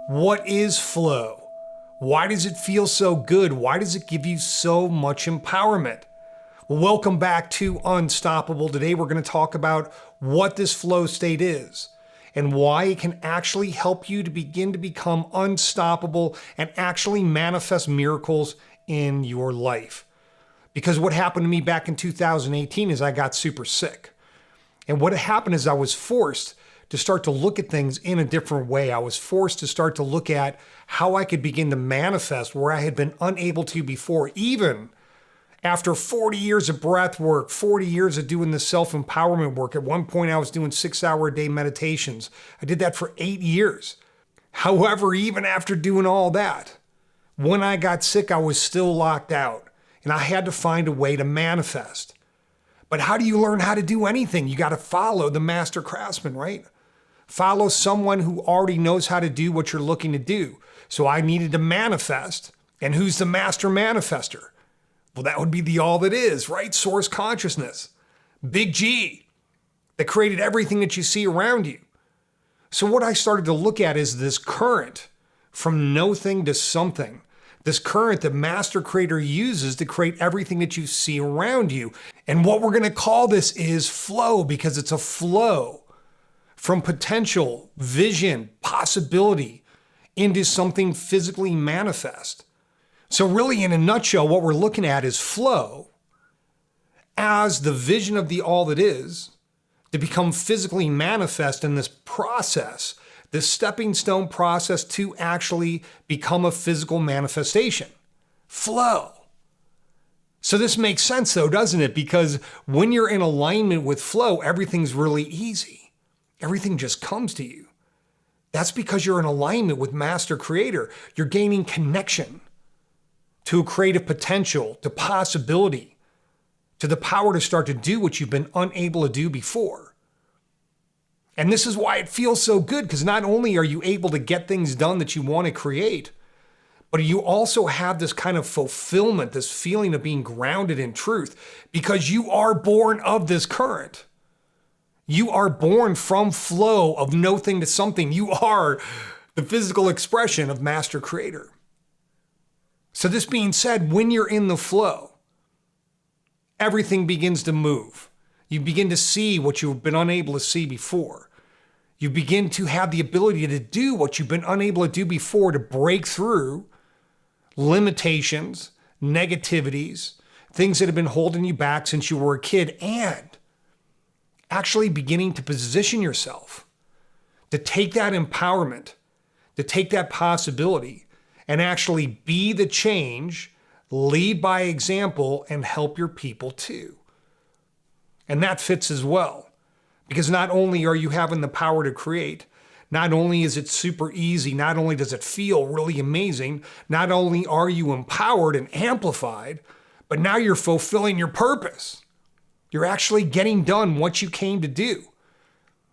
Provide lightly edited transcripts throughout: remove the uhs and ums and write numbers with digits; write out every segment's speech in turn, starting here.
What is flow? Why does it feel so good? Why does it give you so much empowerment? Well, welcome back to Unstoppable. Today we're going to talk about what this flow state is and why it can actually help you to begin to become unstoppable and actually manifest miracles in your life. Because what happened to me back in 2018 is I got super sick. And what happened is I was forced to start to look at things in a different way. I was forced to start to look at how I could begin to manifest where I had been unable to before, even after 40 years of breath work, 40 years of doing the self-empowerment work. At one point, I was doing 6-hour-a-day meditations. I did that for 8 years. However, even after doing all that, when I got sick, I was still locked out, and I had to find a way to manifest. But how do you learn how to do anything? You got to follow the master craftsman, right? Follow someone who already knows how to do what you're looking to do. So I needed to manifest. And who's the master manifester? Well, that would be the all that is, right? Source consciousness. Big G, that created everything that you see around you. So what I started to look at is this current from nothing to something. This current that Master Creator uses to create everything that you see around you. And what we're going to call this is flow, because it's a flow from potential, vision, possibility into something physically manifest. So really, in a nutshell, what we're looking at is flow as the vision of the all that is to become physically manifest in this process, this stepping stone process to actually become a physical manifestation. Flow. So this makes sense though, doesn't it? Because when you're in alignment with flow, everything's really easy. Everything just comes to you. That's because you're in alignment with Master Creator. You're gaining connection to a creative potential, to possibility, to the power to start to do what you've been unable to do before. And this is why it feels so good, because not only are you able to get things done that you want to create, but you also have this kind of fulfillment, this feeling of being grounded in truth, because you are born of this current. You are born from flow of nothing to something. You are the physical expression of Master Creator. So this being said, when you're in the flow, everything begins to move. You begin to see what you've been unable to see before. You begin to have the ability to do what you've been unable to do before, to break through limitations, negativities, things that have been holding you back since you were a kid, and actually beginning to position yourself to take that empowerment, to take that possibility, and actually be the change, lead by example, and help your people too. And that fits as well, because not only are you having the power to create, not only is it super easy, not only does it feel really amazing, not only are you empowered and amplified, but now you're fulfilling your purpose. You're actually getting done what you came to do.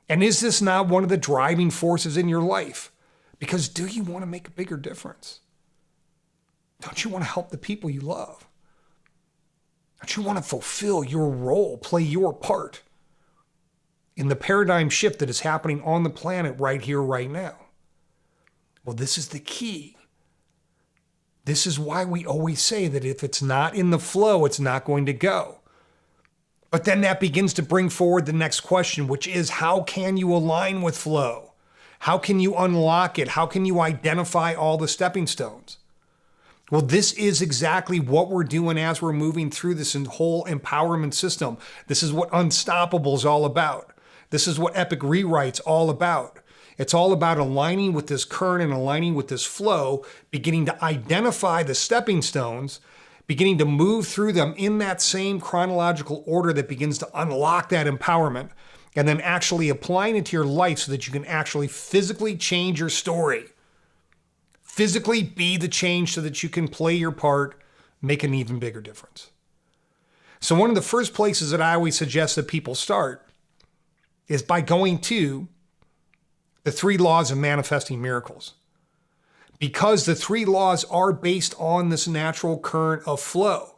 And is this not one of the driving forces in your life? Because do you want to make a bigger difference? Don't you want to help the people you love? Don't you want to fulfill your role, play your part in the paradigm shift that is happening on the planet right here, right now? Well, this is the key. This is why we always say that if it's not in the flow, it's not going to go. But then that begins to bring forward the next question, which is, how can you align with flow? How can you unlock it? How can you identify all the stepping stones? Well, this is exactly what we're doing as we're moving through this whole empowerment system. This is what Unstoppable is all about. This is what Epic Rewrite's all about. It's all about aligning with this current and aligning with this flow, beginning to identify the stepping stones, beginning to move through them in that same chronological order that begins to unlock that empowerment, and then actually applying it to your life so that you can actually physically change your story. Physically be the change so that you can play your part, make an even bigger difference. So one of the first places that I always suggest that people start is by going to the 3 laws of manifesting miracles. Because the 3 laws are based on this natural current of flow.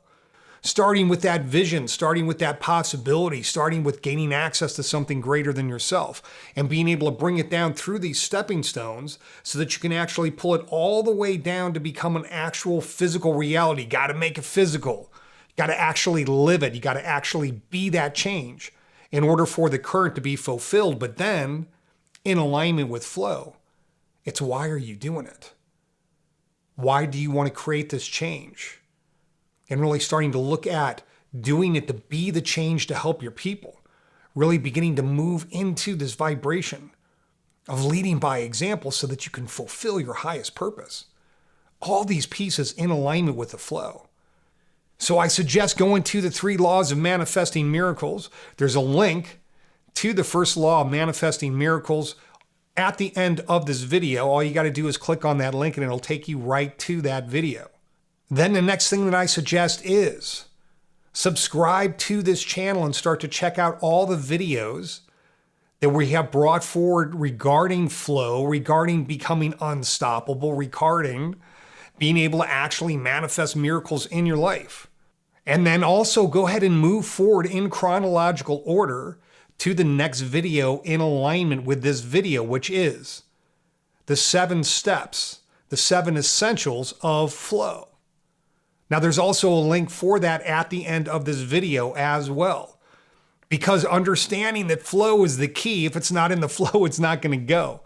starting with that vision, starting with that possibility, starting with gaining access to something greater than yourself, and being able to bring it down through these stepping stones so that you can actually pull it all the way down to become an actual physical reality. Got to make it physical. Got to actually live it. You got to actually be that change in order for the current to be fulfilled, but then in alignment with flow. It's why are you doing it? Why do you want to create this change? And really starting to look at doing it to be the change to help your people. Really beginning to move into this vibration of leading by example so that you can fulfill your highest purpose. All these pieces in alignment with the flow. So I suggest going to the 3 laws of manifesting miracles. There's a link to the first law of manifesting miracles at the end of this video. All you got to do is click on that link and it'll take you right to that video. Then the next thing that I suggest is subscribe to this channel and start to check out all the videos that we have brought forward regarding flow, regarding becoming unstoppable, regarding being able to actually manifest miracles in your life. And then also go ahead and move forward in chronological order to the next video in alignment with this video, which is the 7 steps, the 7 essentials of flow. Now, there's also a link for that at the end of this video as well, because understanding that flow is the key. If it's not in the flow, it's not going to go.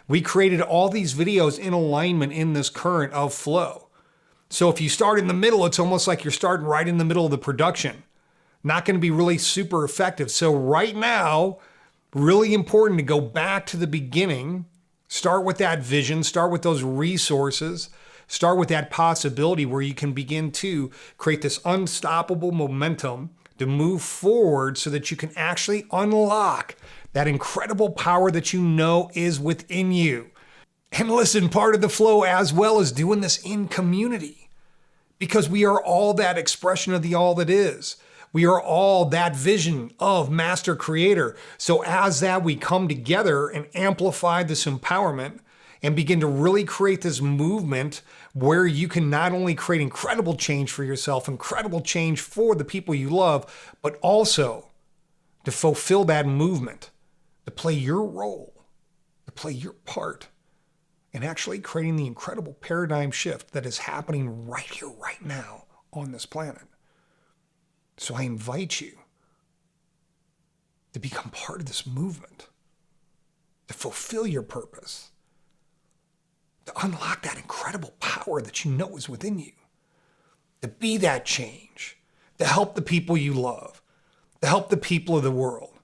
We created all these videos in alignment in this current of flow. So if you start in the middle, it's almost like you're starting right in the middle of the production. Not going to be really super effective. So right now, really important to go back to the beginning, start with that vision, start with those resources, start with that possibility where you can begin to create this unstoppable momentum to move forward so that you can actually unlock that incredible power that you know is within you. And listen, part of the flow as well is doing this in community, because we are all that expression of the all that is. We are all that vision of Master Creator. So as that, we come together and amplify this empowerment and begin to really create this movement where you can not only create incredible change for yourself, incredible change for the people you love, but also to fulfill that movement, to play your role, to play your part in actually creating the incredible paradigm shift that is happening right here, right now on this planet. So I invite you to become part of this movement, to fulfill your purpose, to unlock that incredible power that you know is within you, to be that change, to help the people you love, to help the people of the world.